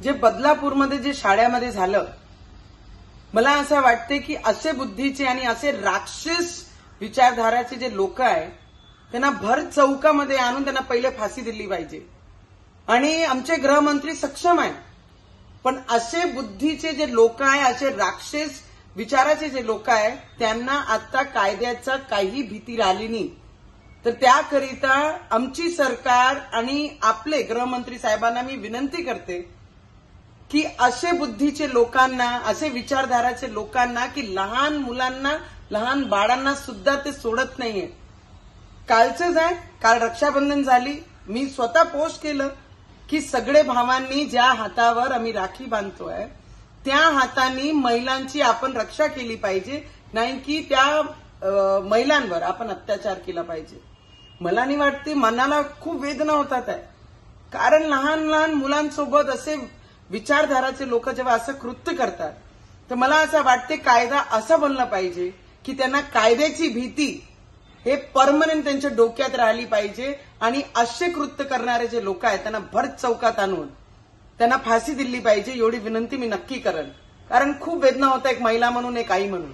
जे बदलापूरमध्ये जे शाळेमध्ये झालं, मला असं वाटते की असे बुद्धीचे आणि असे राक्षस विचारधाराचे जे लोक आहे त्यांना भर चौकामध्ये आणून त्यांना पहिले फाशी दिली पाहिजे. आणि आमचे गृहमंत्री सक्षम आहे, पण असे बुद्धीचे जे लोक आहे, असे राक्षस विचाराचे जे लोक आहे, त्यांना आता कायद्याचा काही भीती राहिली नाही. तर त्याकरिता आमची सरकार आणि आपले गृहमंत्री साहेबांना मी विनंती करते की असे बुद्धीचे लोकांना, असे विचारधाराचे लोकांना की लहान मुलांना, लहान बाळांना सुद्धा ते सोडत नाहीये. कालचंच आहे, काल रक्षाबंधन झाली, मी स्वतः पोस्ट केलं की सगळे भावांनी ज्या हातावर आम्ही राखी बांधतोय त्या हातांनी महिलांची आपण रक्षा केली पाहिजे, नाही की त्या महिलांवर आपण अत्याचार केला पाहिजे. मला नाही वाटते, मनाला खूप वेदना होतात आहे, कारण लहान लहान मुलांसोबत असे विचारधाराचे लोक जेव्हा असं कृत्य करतात, तर मला असं वाटते कायदा असा बनला पाहिजे की त्यांना कायद्याची भीती हे परमनंट त्यांच्या डोक्यात राहिली पाहिजे. आणि असे कृत्य करणारे जे लोक आहेत त्यांना भर चौकात आणून त्यांना फाशी दिली पाहिजे, एवढी विनंती मी नक्की करेन. कारण खूप वेदना होता, एक महिला म्हणून, एक आई म्हणून.